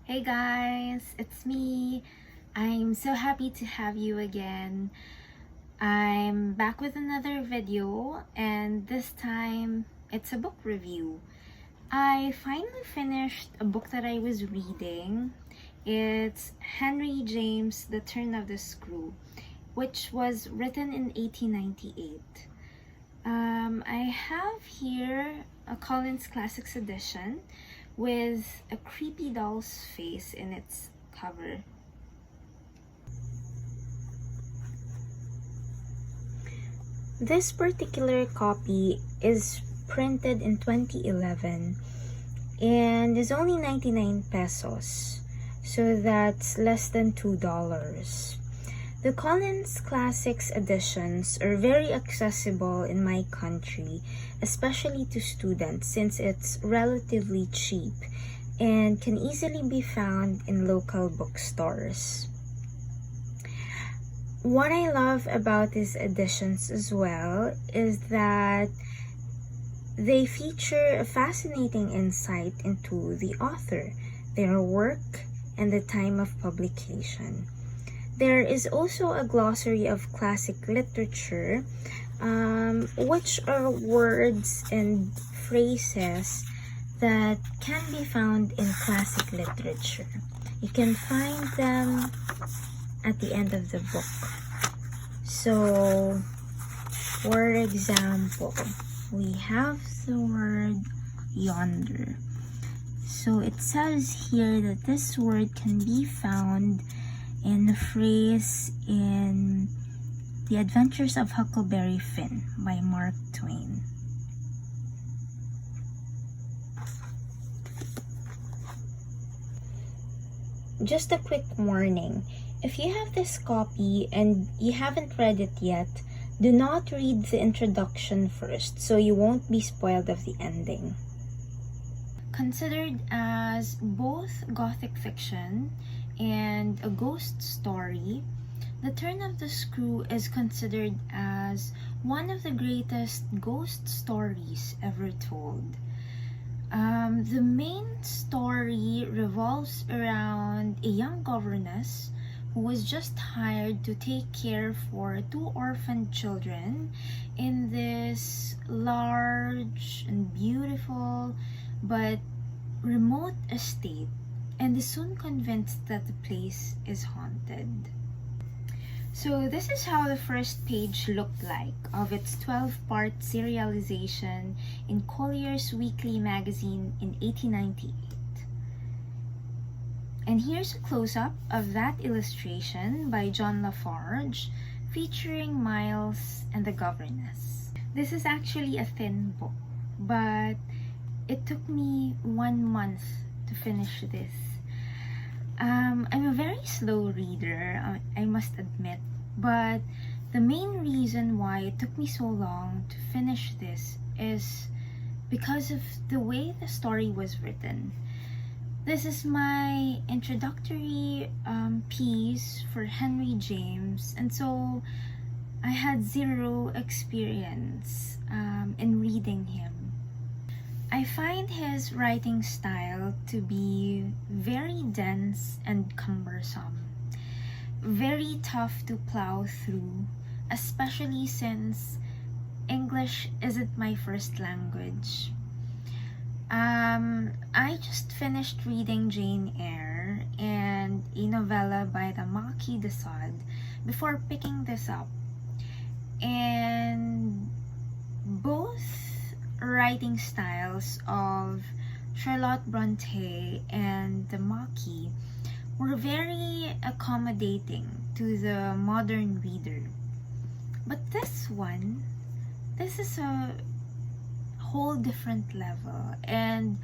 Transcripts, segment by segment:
Hey guys, it's me. I'm so happy to have you again. I'm back with another video, and this time it's a book review. I finally finished a book that I was reading. It's Henry James' The Turn of the Screw, which was written in 1898. I have here a Collins Classics edition with a creepy doll's face in its cover. This particular copy is printed in 2011 and is only 99 pesos, so that's less than $2. The Collins Classics editions are very accessible in my country, especially to students, since it's relatively cheap and can easily be found in local bookstores. What I love about these editions as well is that they feature a fascinating insight into the author, their work, and the time of publication. There is also a glossary of classic literature, which are words and phrases that can be found in classic literature. You can find them at the end of the book. So, for example, we have the word yonder. So it says here that this word can be found in the phrase in The Adventures of Huckleberry Finn by Mark Twain. Just a quick warning, if you have this copy and you haven't read it yet, do not read the introduction first so you won't be spoiled of the ending. Considered as both gothic fiction and a ghost story, The Turn of the Screw is considered as one of the greatest ghost stories ever told. The main story revolves around a young governess who was just hired to take care for two orphaned children in this large and beautiful but remote estate, and is soon convinced that the place is haunted. So this is how the first page looked like of its 12-part serialization in Collier's Weekly magazine in 1898. And here's a close-up of that illustration by John Lafarge featuring Miles and the governess. This is actually a thin book, but it took me 1 month to finish this. I'm a very slow reader, I must admit, but the main reason why it took me so long to finish this is because of the way the story was written. This is my introductory piece for Henry James, and so I had zero experience in reading him. I find his writing style to be very dense and cumbersome, very tough to plow through, especially since English isn't my first language. I just finished reading Jane Eyre and a novella by the Marquis de Sade before picking this up, and both writing styles of Charlotte Bronte and the Marquis were very accommodating to the modern reader. But this is a whole different level, and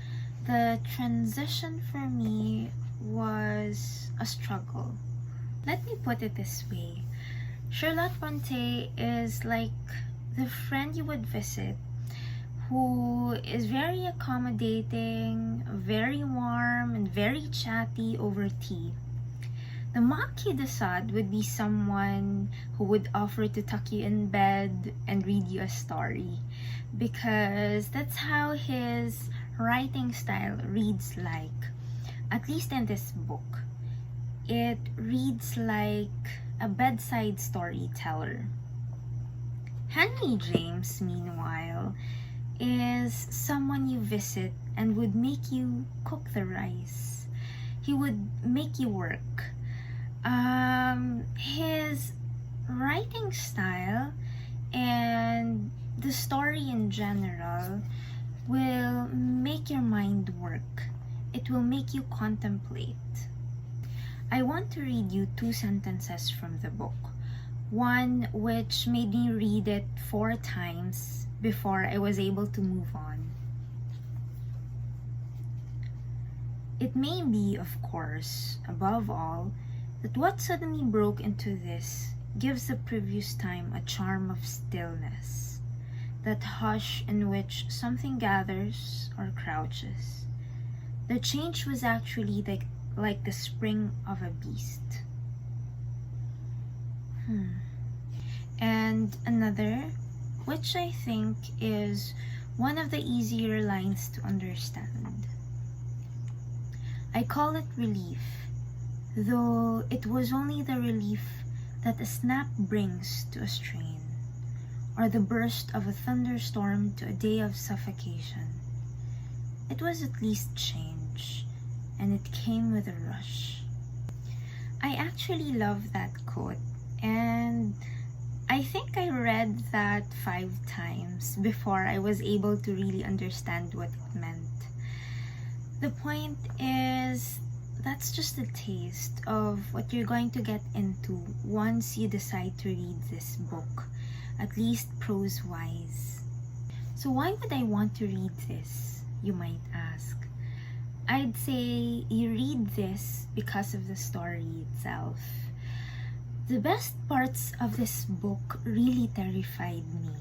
the transition for me was a struggle. Let me put it this way. Charlotte Bronte is like the friend you would visit who is very accommodating, very warm, and very chatty over tea. The Marquis de Sade would be someone who would offer to tuck you in bed and read you a story, because that's how his writing style reads like. at least in this book, it reads like a bedside storyteller. Henry James, meanwhile, is someone you visit and would make you cook the rice. He would make you work. His writing style and the story in general will make your mind work. It will make you contemplate. I want to read you 2 sentences from the book. One which made me read it 4 times before I was able to move on. It may be, of course, above all, that what suddenly broke into this gives the previous time a charm of stillness, that hush in which something gathers or crouches. The change was actually like the spring of a beast. And another, which I think is one of the easier lines to understand. I call it relief, though it was only the relief that a snap brings to a strain, or the burst of a thunderstorm to a day of suffocation. It was at least change, and it came with a rush. I actually love that quote, and I think I read that 5 times before I was able to really understand what it meant. The point is, that's just a taste of what you're going to get into once you decide to read this book, at least prose-wise. So why would I want to read this, you might ask? I'd say you read this because of the story itself. The best parts of this book really terrified me.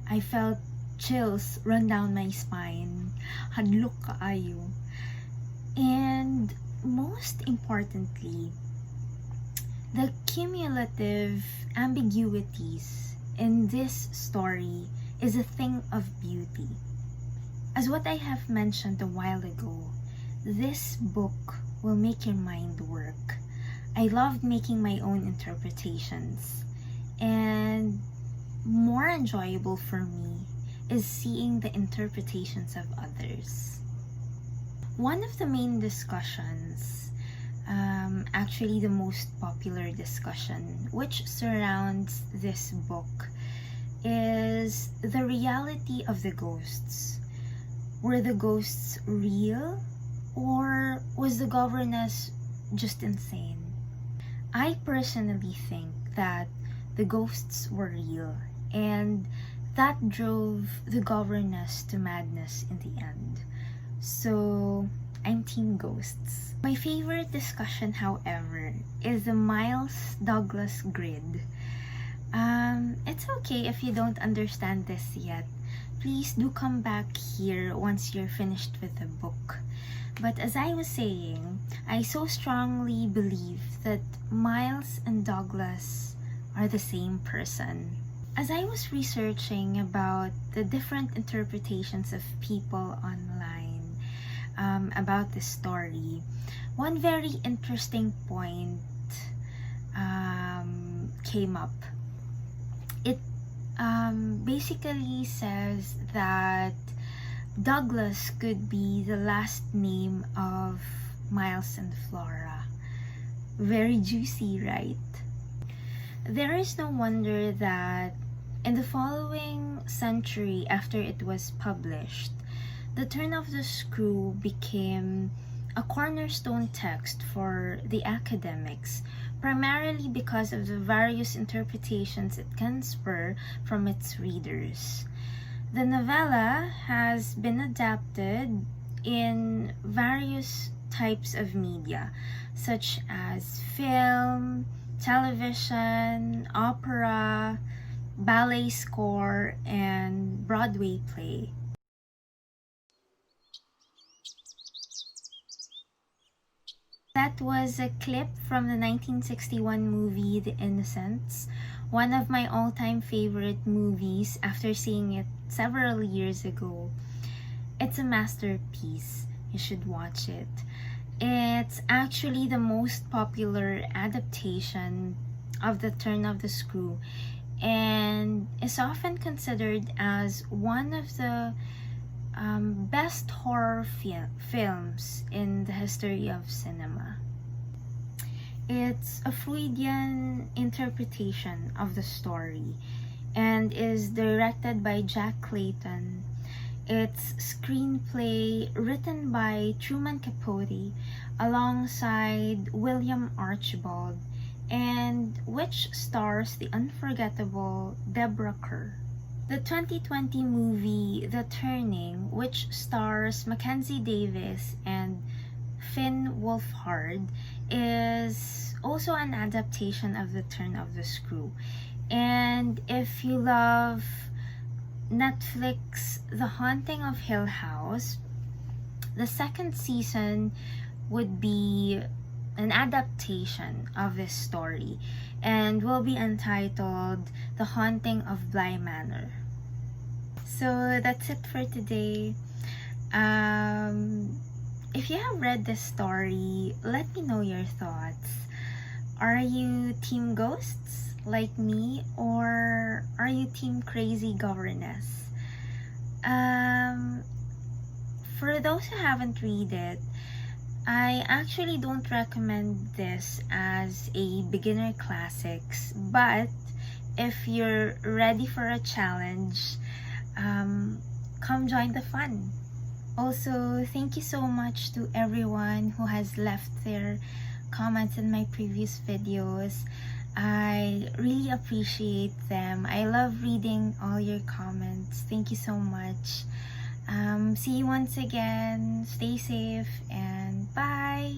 I felt chills run down my spine. Hadlok kaayo. And most importantly, the cumulative ambiguities in this story is a thing of beauty. As what I have mentioned a while ago, this book will make your mind work. I loved making my own interpretations, and more enjoyable for me is seeing the interpretations of others. One of the main discussions, actually the most popular discussion, which surrounds this book, is the reality of the ghosts. Were the ghosts real, or was the governess just insane? I personally think that the ghosts were real, and that drove the governess to madness in the end. So I'm team ghosts. My favorite discussion, however, is the Miles Douglas grid. It's okay if you don't understand this yet. Please do come back here once you're finished with the book. But as I was saying, I so strongly believe that Miles and Douglas are the same person. As I was researching about the different interpretations of people online about this story, one very interesting point came up. It basically says that Douglas could be the last name of Miles and Flora. Very juicy, right? There is no wonder that in the following century after it was published, The Turn of the Screw became a cornerstone text for the academics, primarily because of the various interpretations it can spur from its readers. The novella has been adapted in various types of media, such as film, television, opera, ballet score, and Broadway play. That was a clip from the 1961 movie The Innocence, one of my all-time favorite movies after seeing it several years ago. It's a masterpiece. You should watch it. It's actually the most popular adaptation of The Turn of the Screw and is often considered as one of the best horror films in the history of cinema. It's a Freudian interpretation of the story and is directed by Jack Clayton. It's screenplay written by Truman Capote alongside William Archibald, and which stars the unforgettable Deborah Kerr. The 2020 movie The Turning, which stars Mackenzie Davis and Finn Wolfhard, is also an adaptation of The Turn of the Screw. And if you love Netflix The Haunting of Hill House, the second season would be an adaptation of this story and will be entitled The Haunting of Bly Manor. So that's it for today. If you have read this story, let me know your thoughts. Are you team ghosts like me, or are you team crazy governess? For those who haven't read it, I actually don't recommend this as a beginner classics, but if you're ready for a challenge, come join the fun. Also, thank you so much to everyone who has left their comments in my previous videos. I really appreciate them. I love reading all your comments. Thank you so much. See you once again. Stay safe and bye.